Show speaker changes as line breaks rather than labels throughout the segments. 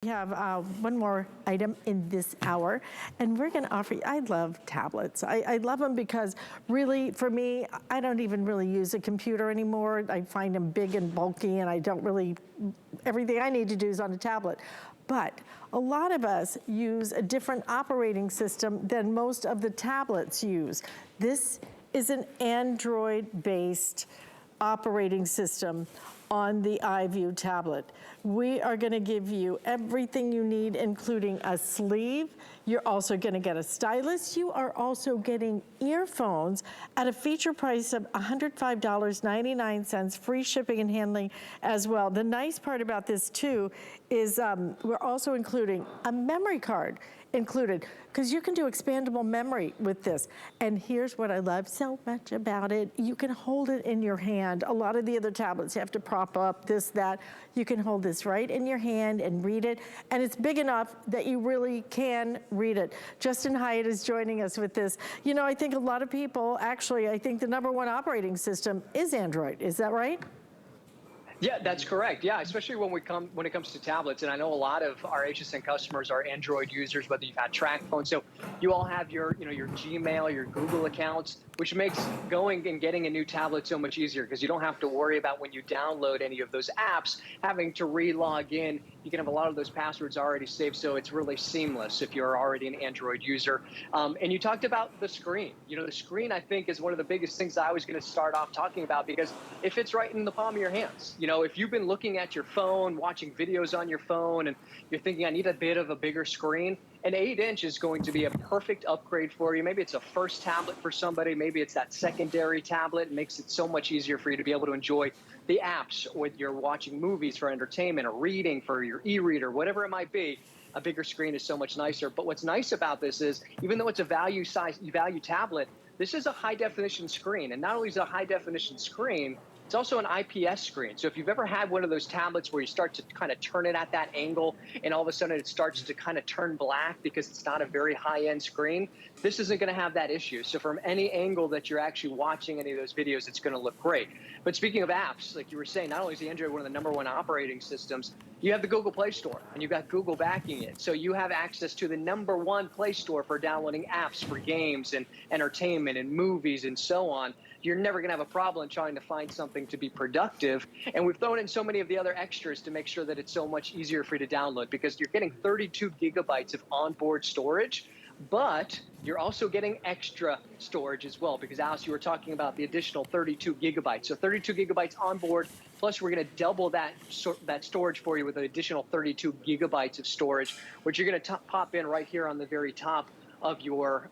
We have one more item in this hour, and we're going to offer you, I love tablets. I love them because really, for me, I don't even really use a computer anymore. I find them big and bulky, and I don't really, everything I need to do is on a tablet. But a lot of us use a different operating system than most of the tablets use. This is an Android-based operating system on the iView tablet. We are gonna give you everything you need, including a sleeve. You're also gonna get a stylus. You are also getting earphones at a feature price of $105.99, free shipping and handling as well. The nice part about this too is we're also including a memory card included, because you can do expandable memory with this. And here's what I love so much about it. You can hold it in your hand. A lot of the other tablets you have to prop up, this, that. You can hold this right in your hand and read it. And it's big enough that you really can read it. Justin Hyatt is joining us with this. You know, I think a lot of people, actually, I think the #1 operating system is Android. Is that right?
Yeah, that's correct. Yeah, especially when it comes to tablets, and I know a lot of our HSN customers are Android users, whether you've had track phones. So you all have your Gmail, your Google accounts, which makes going and getting a new tablet so much easier because you don't have to worry about when you download any of those apps having to re-log in. You can have a lot of those passwords already saved, so it's really seamless if you're already an Android user. And you talked about the screen. You know, the screen I think is one of the biggest things I was going to start off talking about because it fits right in the palm of your hands. You know, if you've been looking at your phone, watching videos on your phone, and you're thinking, I need a bit of a bigger screen, an 8-inch is going to be a perfect upgrade for you. Maybe it's a first tablet for somebody. Maybe it's that secondary tablet. It makes it so much easier for you to be able to enjoy the apps when you're watching movies for entertainment or reading for your e-reader, whatever it might be. A bigger screen is so much nicer. But what's nice about this is, even though it's a value tablet, this is a high definition screen. And not only is it a high definition screen, it's also an IPS screen. So if you've ever had one of those tablets where you start to kind of turn it at that angle and all of a sudden it starts to kind of turn black because it's not a very high-end screen, this isn't going to have that issue. So from any angle that you're actually watching any of those videos, it's going to look great. But speaking of apps, like you were saying, not only is the Android one of the #1 operating systems, you have the Google Play Store, and you've got Google backing it. So you have access to the #1 Play Store for downloading apps for games and entertainment and movies and so on. You're never going to have a problem trying to find something to be productive. And we've thrown in so many of the other extras to make sure that it's so much easier for you to download, because you're getting 32 gigabytes of onboard storage, but you're also getting extra storage as well, because Alice, you were talking about the additional 32 gigabytes. So 32 gigabytes on board, plus we're going to double that storage for you with an additional 32 gigabytes of storage, which you're going to pop in right here on the very top of your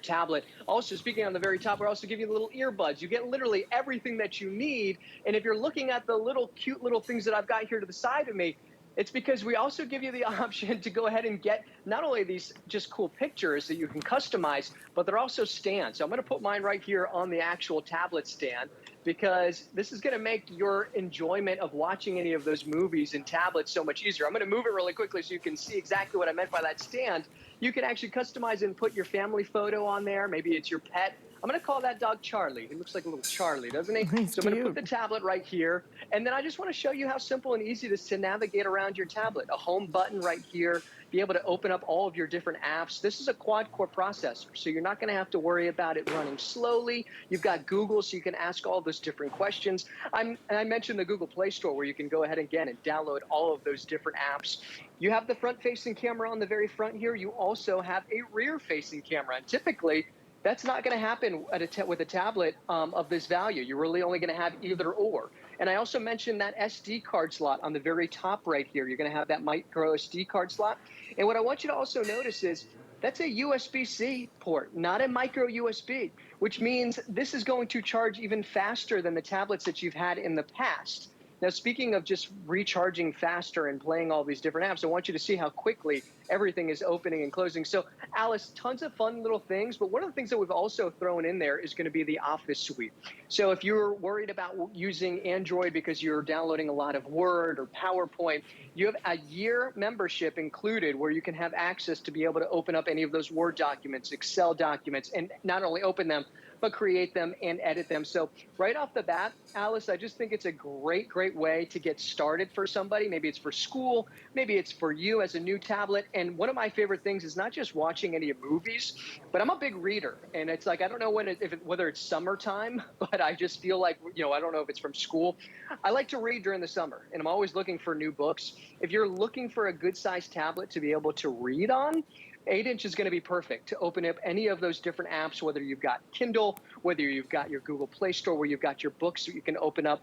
tablet. Also, speaking on the very top, we're also giving you the little earbuds. You get literally everything that you need. And if you're looking at the little cute little things that I've got here to the side of me, it's because we also give you the option to go ahead and get not only these just cool pictures that you can customize, but they're also stands. So I'm going to put mine right here on the actual tablet stand, because this is going to make your enjoyment of watching any of those movies in tablets so much easier. I'm going to move it really quickly so you can see exactly what I meant by that stand. You can actually customize and put your family photo on there. Maybe it's your pet. I'm going to call that dog Charlie. He looks like a little Charlie, doesn't he?
He's
so I'm going to
cute.
put the tablet right here. And then I just want to show you how simple and easy it is to navigate around your tablet. A home button right here, be able to open up all of your different apps. This is a quad-core processor, so you're not going to have to worry about it running slowly. You've got Google, so you can ask all those different questions. And I mentioned the Google Play Store, where you can go ahead again and download all of those different apps. You have the front-facing camera on the very front here. You also have a rear-facing camera, and typically, that's not going to happen with a tablet of this value. You're really only going to have either or. And I also mentioned that SD card slot on the very top right here. You're going to have that micro SD card slot. And what I want you to also notice is that's a USB-C port, not a micro USB, which means this is going to charge even faster than the tablets that you've had in the past. Now, speaking of just recharging faster and playing all these different apps, I want you to see how quickly everything is opening and closing. So, Alice, tons of fun little things, but one of the things that we've also thrown in there is going to be the Office Suite. So if you're worried about using Android because you're downloading a lot of Word or PowerPoint, you have a year membership included where you can have access to be able to open up any of those Word documents, Excel documents, and not only open them, but create them and edit them. So right off the bat, Alice, I just think it's a great way to get started for somebody. Maybe it's for school, maybe it's for you as a new tablet. And one of my favorite things is not just watching any movies, but I'm a big reader. And it's like, I don't know whether it's summertime, but I just feel like, I don't know if it's from school. I like to read during the summer, and I'm always looking for new books. If you're looking for a good sized tablet to be able to read on, 8-inch is going to be perfect to open up any of those different apps, whether you've got Kindle, whether you've got your Google Play Store where you've got your books that you can open up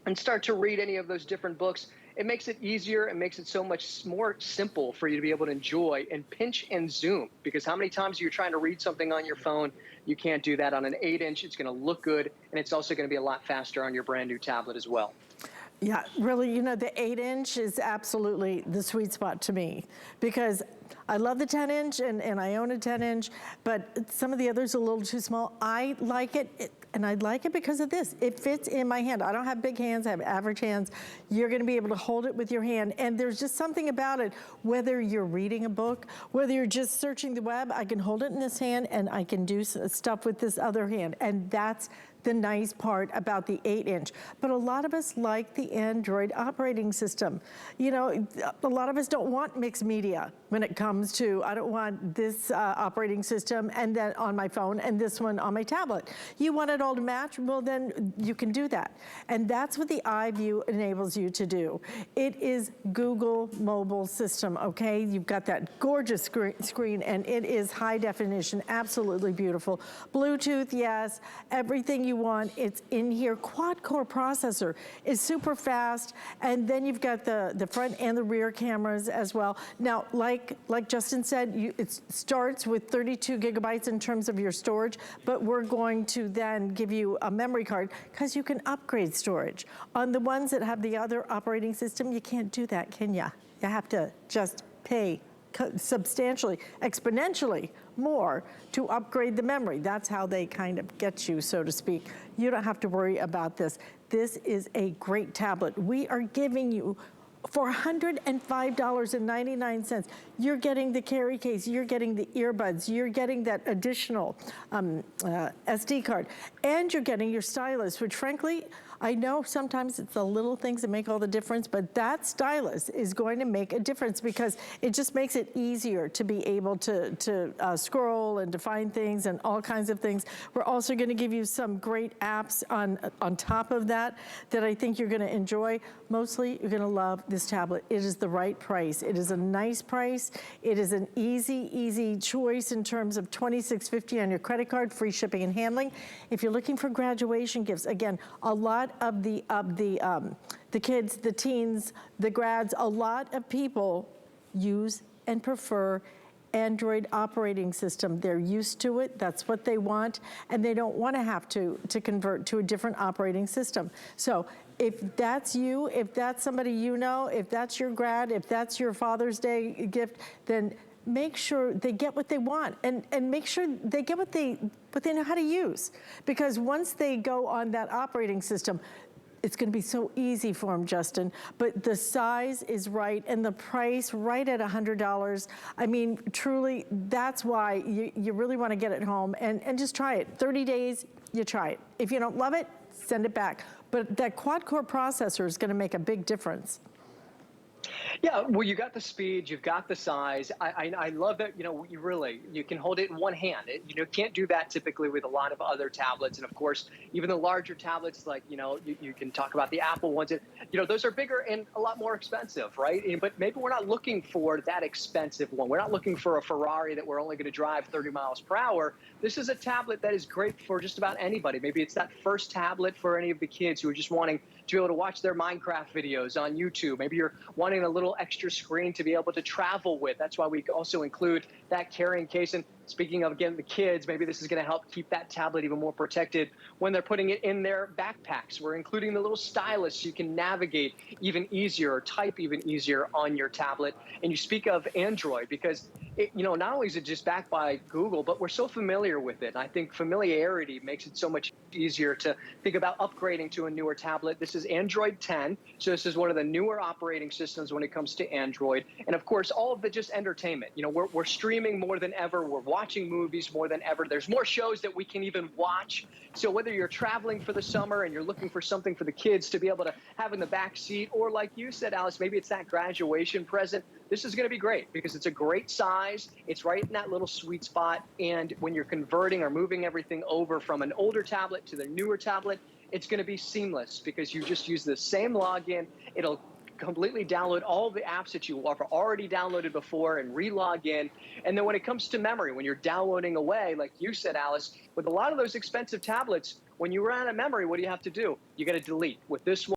and start to read any of those different books. It makes it easier. It makes it so much more simple for you to be able to enjoy and pinch and zoom, because how many times you're trying to read something on your phone, you can't do that on an 8-inch. It's going to look good, and it's also going to be a lot faster on your brand new tablet as well.
Yeah, really, the 8-inch is absolutely the sweet spot to me, because I love the 10-inch and I own a 10-inch, but some of the others are a little too small. I like it, and I like it because of this. It fits in my hand. I don't have big hands, I have average hands. You're gonna be able to hold it with your hand, and there's just something about it, whether you're reading a book, whether you're just searching the web, I can hold it in this hand and I can do stuff with this other hand, and that's the nice part about the 8-inch. But a lot of us like the Android operating system. A lot of us don't want mixed media when it comes to, I don't want this operating system and then on my phone and this one on my tablet. You want it all to match? Well, then you can do that. And that's what the iView enables you to do. It is Google mobile system, okay? You've got that gorgeous screen, and it is high definition, absolutely beautiful. Bluetooth, yes, everything you want, it's in here. Quad-core processor is super fast, and then you've got the front and the rear cameras as well. Now, like Justin said, it starts with 32 gigabytes in terms of your storage, but we're going to then give you a memory card because you can upgrade storage. On the ones that have the other operating system, you can't do that, can ya? You have to just pay substantially, exponentially more to upgrade the memory. That's how they kind of get you, so to speak. You don't have to worry about this. This is a great tablet. We are giving you, for $105.99, you're getting the carry case, you're getting the earbuds, you're getting that additional SD card, and you're getting your stylus, which frankly, I know sometimes it's the little things that make all the difference, but that stylus is going to make a difference because it just makes it easier to be able to scroll and to find things and all kinds of things. We're also going to give you some great apps on top of that I think you're going to enjoy. Mostly, you're going to love this tablet. It is the right price. It is a nice price. It is an easy choice in terms of $26.50 on your credit card, free shipping and handling. If you're looking for graduation gifts, again, a lot of the kids, the teens, the grads, a lot of people use and prefer Android operating system. They're used to it, that's what they want, and they don't want to have to convert to a different operating system. So if that's you, if that's somebody you know, if that's your grad, if that's your Father's Day gift, then make sure they get what they want, and make sure they get what they know how to use. Because once they go on that operating system, it's going to be so easy for them, Justin. But the size is right and the price right at $100. I mean, truly, that's why you really want to get it home and just try it. 30 days, you try it. If you don't love it, send it back. But that quad-core processor is going to make a big difference.
Yeah, well, you got the speed, you've got the size. I love that, you can hold it in one hand. Can't do that typically with a lot of other tablets. And of course, even the larger tablets, like, you can talk about the Apple ones, those are bigger and a lot more expensive, right? But maybe we're not looking for that expensive one. We're not looking for a Ferrari that we're only going to drive 30 miles per hour. This is a tablet that is great for just about anybody. Maybe it's that first tablet for any of the kids who are just wanting to be able to watch their Minecraft videos on YouTube. Maybe you're wanting a little extra screen to be able to travel with. That's why we also include that carrying case. And speaking of, again, the kids, maybe this is going to help keep that tablet even more protected when they're putting it in their backpacks. We're including the little stylus so you can navigate even easier or type even easier on your tablet. And you speak of Android because not only is it just backed by Google, but we're so familiar with it. And I think familiarity makes it so much easier to think about upgrading to a newer tablet. This is Android 10. So this is one of the newer operating systems when it comes to Android. And of course, all of the just entertainment. We're streaming more than ever. We're watching movies more than ever. There's more shows that we can even watch. So whether you're traveling for the summer and you're looking for something for the kids to be able to have in the back seat, or like you said, Alice, maybe it's that graduation present, this is going to be great because it's a great size. It's right in that little sweet spot. And when you're converting or moving everything over from an older tablet to the newer tablet, it's going to be seamless because you just use the same login. It'll completely download all the apps that you have already downloaded before and re-log in. And then when it comes to memory, when you're downloading away, like you said, Alice, with a lot of those expensive tablets, when you run out of memory, what do you have to do? You got to delete. With this one,